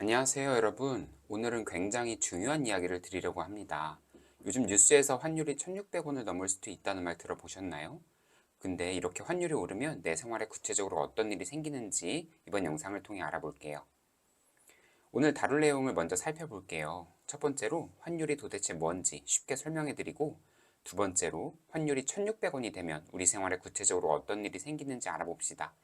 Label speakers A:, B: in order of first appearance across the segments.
A: 안녕하세요, 여러분. 오늘은 굉장히 중요한 이야기를 드리려고 합니다. 요즘 뉴스에서 환율이 1600원을 넘을 수도 있다는 말 들어보셨나요? 근데 이렇게 환율이 오르면 내 생활에 구체적으로 어떤 일이 생기는지 이번 영상을 통해 알아볼게요. 오늘 다룰 내용을 먼저 살펴볼게요. 첫 번째로 환율이 도대체 뭔지 쉽게 설명해 드리고, 두 번째로 환율이 1600원이 되면 우리 생활에 구체적으로 어떤 일이 생기는지 알아봅시다.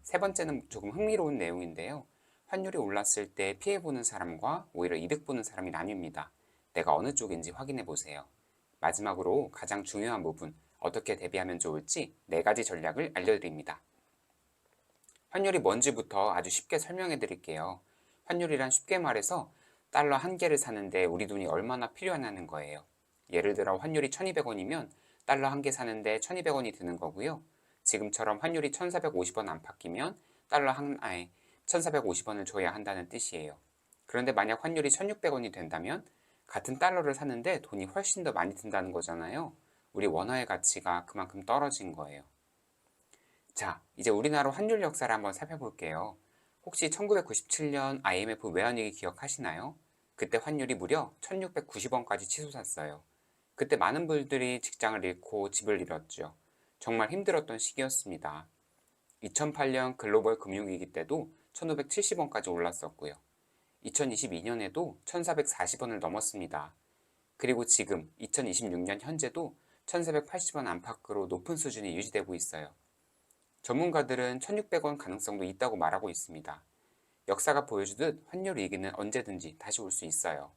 A: 세 번째는 조금 흥미로운 내용인데요. 환율이 올랐을 때 피해보는 사람과 오히려 이득 보는 사람이 나뉩니다. 내가 어느 쪽인지 확인해 보세요. 마지막으로 가장 중요한 부분, 어떻게 대비하면 좋을지 네 가지 전략을 알려드립니다. 환율이 뭔지부터 아주 쉽게 설명해 드릴게요. 환율이란 쉽게 말해서 달러 한 개를 사는데 우리 돈이 얼마나 필요하냐는 거예요. 예를 들어 환율이 1200원이면 달러 한 개 사는데 1200원이 드는 거고요. 지금처럼 환율이 1450원 안팎이면 달러 하나에 1450원을 줘야 한다는 뜻이에요. 그런데 만약 환율이 1600원이 된다면 같은 달러를 사는데 돈이 훨씬 더 많이 든다는 거잖아요. 우리 원화의 가치가 그만큼 떨어진 거예요. 자, 이제 우리나라 환율 역사를 한번 살펴볼게요. 혹시 1997년 IMF 외환위기 기억하시나요? 그때 환율이 무려 1690원까지 치솟았어요. 그때 많은 분들이 직장을 잃고 집을 잃었죠. 정말 힘들었던 시기였습니다. 2008년 글로벌 금융위기 때도 1570원까지 올랐었고요. 2022년에도 1440원을 넘었습니다. 그리고 지금 2026년 현재도 1480원 안팎으로 높은 수준이 유지되고 있어요. 전문가들은 1600원 가능성도 있다고 말하고 있습니다. 역사가 보여주듯 환율 위기는 언제든지 다시 올 수 있어요.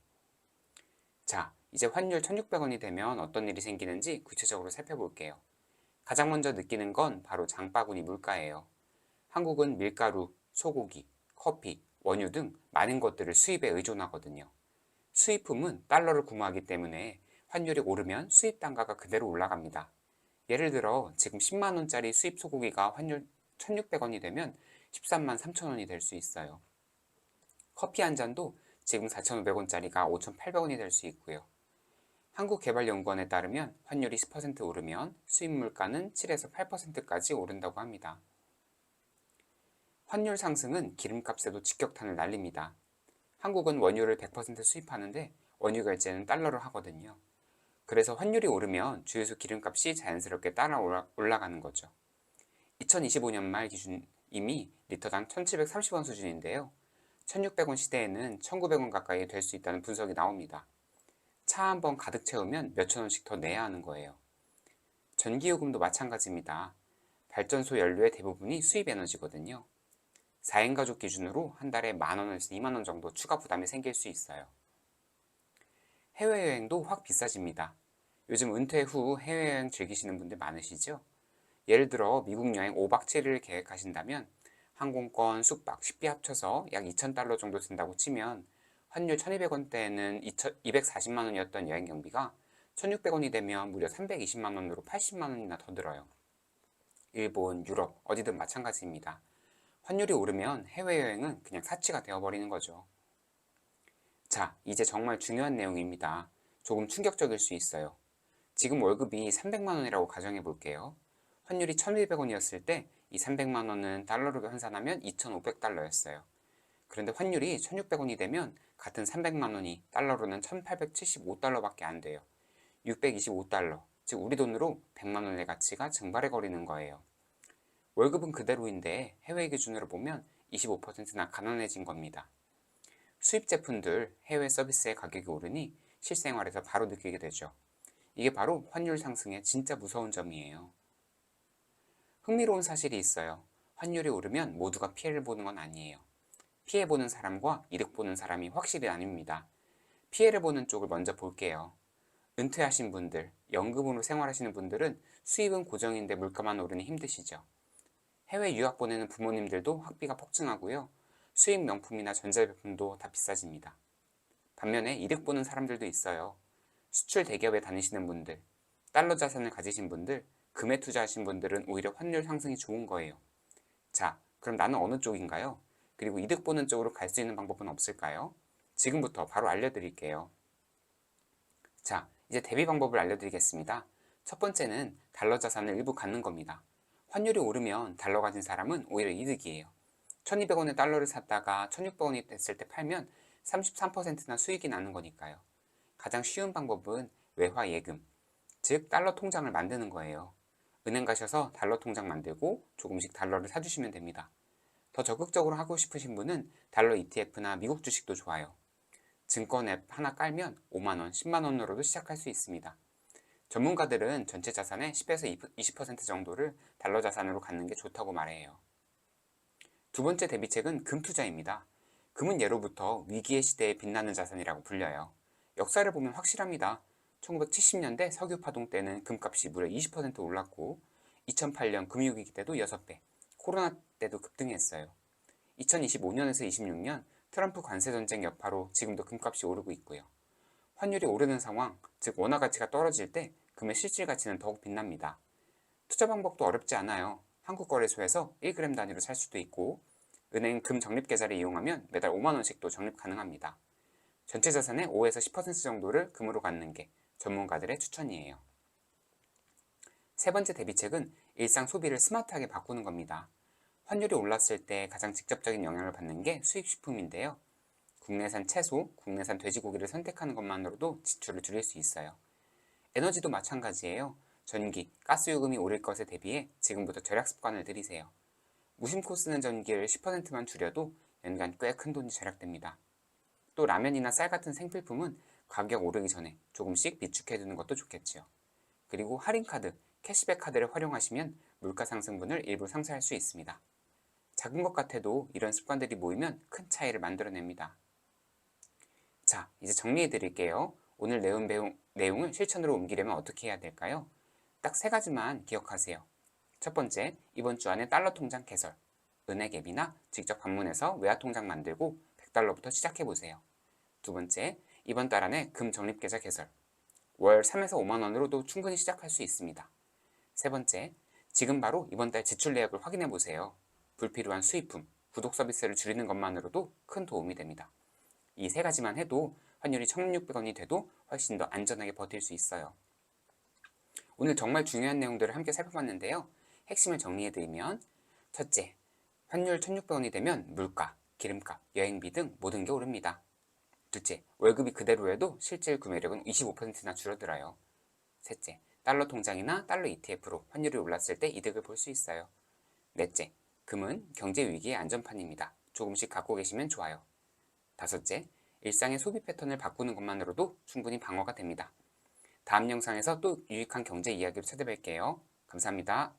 A: 자, 이제 환율 1600원이 되면 어떤 일이 생기는지 구체적으로 살펴볼게요. 가장 먼저 느끼는 건 바로 장바구니 물가예요. 한국은 밀가루, 소고기, 커피, 원유 등 많은 것들을 수입에 의존하거든요. 수입품은 달러를 구매하기 때문에 환율이 오르면 수입 단가가 그대로 올라갑니다. 예를 들어 지금 10만원짜리 수입 소고기가 환율 1600원이 되면 13만 3천원이 될 수 있어요. 커피 한 잔도 지금 4,500원짜리가 5,800원이 될 수 있고요. 한국개발연구원에 따르면 환율이 10% 오르면 수입 물가는 7에서 8%까지 오른다고 합니다. 환율 상승은 기름값에도 직격탄을 날립니다. 한국은 원유를 100% 수입하는데 원유 결제는 달러로 하거든요. 그래서 환율이 오르면 주유소 기름값이 자연스럽게 따라 올라가는 거죠. 2025년 말 기준 이미 리터당 1730원 수준인데요. 1600원 시대에는 1900원 가까이 될 수 있다는 분석이 나옵니다. 차 한 번 가득 채우면 몇천 원씩 더 내야 하는 거예요. 전기요금도 마찬가지입니다. 발전소 연료의 대부분이 수입 에너지거든요. 4인 가족 기준으로 한 달에 만 원에서 2만 원 정도 추가 부담이 생길 수 있어요. 해외여행도 확 비싸집니다. 요즘 은퇴 후 해외여행 즐기시는 분들 많으시죠? 예를 들어 미국 여행 5박 7일을 계획하신다면 항공권, 숙박, 식비 합쳐서 약 2,000달러 정도 든다고 치면 환율 1,200원대에는 240만 원이었던 여행 경비가 1,600원이 되면 무려 320만 원으로 80만 원이나 더 들어요. 일본, 유럽, 어디든 마찬가지입니다. 환율이 오르면 해외여행은 그냥 사치가 되어버리는 거죠. 자, 이제 정말 중요한 내용입니다. 조금 충격적일 수 있어요. 지금 월급이 300만 원이라고 가정해 볼게요. 환율이 1,200원이었을 때 이 300만 원은 달러로 환산하면 2,500달러였어요. 그런데 환율이 1,600원이 되면 같은 300만 원이 달러로는 1,875달러밖에 안 돼요. 625달러, 즉 우리 돈으로 100만 원의 가치가 증발해 버리는 거예요. 월급은 그대로인데 해외 기준으로 보면 25%나 가난해진 겁니다. 수입 제품들 해외 서비스의 가격이 오르니 실생활에서 바로 느끼게 되죠. 이게 바로 환율 상승의 진짜 무서운 점이에요. 흥미로운 사실이 있어요. 환율이 오르면 모두가 피해를 보는 건 아니에요. 피해 보는 사람과 이득 보는 사람이 확실히 나뉩니다. 피해를 보는 쪽을 먼저 볼게요. 은퇴하신 분들, 연금으로 생활하시는 분들은 수입은 고정인데 물가만 오르니 힘드시죠. 해외 유학 보내는 부모님들도 학비가 폭증하고요. 수입 명품이나 전자제품도 다 비싸집니다. 반면에 이득 보는 사람들도 있어요. 수출 대기업에 다니시는 분들, 달러 자산을 가지신 분들, 금에 투자하신 분들은 오히려 환율 상승이 좋은 거예요. 자, 그럼 나는 어느 쪽인가요? 그리고 이득 보는 쪽으로 갈 수 있는 방법은 없을까요? 지금부터 바로 알려드릴게요. 자, 이제 대비 방법을 알려드리겠습니다. 첫 번째는 달러 자산을 일부 갖는 겁니다. 환율이 오르면 달러 가진 사람은 오히려 이득이에요. 1200원에 달러를 샀다가 1600원이 됐을 때 팔면 33%나 수익이 나는 거니까요. 가장 쉬운 방법은 외화 예금, 즉 달러 통장을 만드는 거예요. 은행 가셔서 달러 통장 만들고 조금씩 달러를 사주시면 됩니다. 더 적극적으로 하고 싶으신 분은 달러 ETF나 미국 주식도 좋아요. 증권 앱 하나 깔면 5만원, 10만원으로도 시작할 수 있습니다. 전문가들은 전체 자산의 10에서 20% 정도를 달러 자산으로 갖는 게 좋다고 말해요. 두 번째 대비책은 금 투자입니다. 금은 예로부터 위기의 시대에 빛나는 자산이라고 불려요. 역사를 보면 확실합니다. 1970년대 석유 파동 때는 금값이 무려 20% 올랐고 2008년 금융위기 때도 6배, 코로나 때도 급등했어요. 2025년에서 26년 트럼프 관세 전쟁 여파로 지금도 금값이 오르고 있고요. 환율이 오르는 상황, 즉 원화 가치가 떨어질 때 금의 실질 가치는 더욱 빛납니다. 투자 방법도 어렵지 않아요. 한국거래소에서 1g 단위로 살 수도 있고 은행 금 적립 계좌를 이용하면 매달 5만원씩도 적립 가능합니다. 전체 자산의 5에서 10% 정도를 금으로 갖는 게 전문가들의 추천이에요. 세 번째 대비책은 일상 소비를 스마트하게 바꾸는 겁니다. 환율이 올랐을 때 가장 직접적인 영향을 받는 게 수입식품인데요. 국내산 채소, 국내산 돼지고기를 선택하는 것만으로도 지출을 줄일 수 있어요. 에너지도 마찬가지예요. 전기, 가스 요금이 오를 것에 대비해 지금부터 절약 습관을 들이세요. 무심코 쓰는 전기를 10%만 줄여도 연간 꽤 큰 돈이 절약됩니다. 또 라면이나 쌀 같은 생필품은 가격 오르기 전에 조금씩 비축해두는 것도 좋겠지요. 그리고 할인카드, 캐시백 카드를 활용하시면 물가 상승분을 일부 상쇄할 수 있습니다. 작은 것 같아도 이런 습관들이 모이면 큰 차이를 만들어냅니다. 자, 이제 정리해 드릴게요. 오늘 내용을 실천으로 옮기려면 어떻게 해야 될까요? 딱 세 가지만 기억하세요. 첫 번째, 이번 주 안에 달러 통장 개설, 은행 앱이나 직접 방문해서 외화 통장 만들고 100달러부터 시작해 보세요. 두 번째, 이번 달 안에 금 적립 계좌 개설, 월 3에서 5만 원으로도 충분히 시작할 수 있습니다. 세 번째, 지금 바로 이번 달 지출 내역을 확인해 보세요. 불필요한 수입품, 구독 서비스를 줄이는 것만으로도 큰 도움이 됩니다. 이 세 가지만 해도 환율이 1,600원이 돼도 훨씬 더 안전하게 버틸 수 있어요. 오늘 정말 중요한 내용들을 함께 살펴봤는데요. 핵심을 정리해드리면 첫째, 환율 1,600원이 되면 물가, 기름값, 여행비 등 모든 게 오릅니다. 둘째, 월급이 그대로여도 실질 구매력은 25%나 줄어들어요. 셋째, 달러 통장이나 달러 ETF로 환율이 올랐을 때 이득을 볼 수 있어요. 넷째, 금은 경제 위기의 안전판입니다. 조금씩 갖고 계시면 좋아요. 다섯째, 일상의 소비 패턴을 바꾸는 것만으로도 충분히 방어가 됩니다. 다음 영상에서 또 유익한 경제 이야기로 찾아뵐게요. 감사합니다.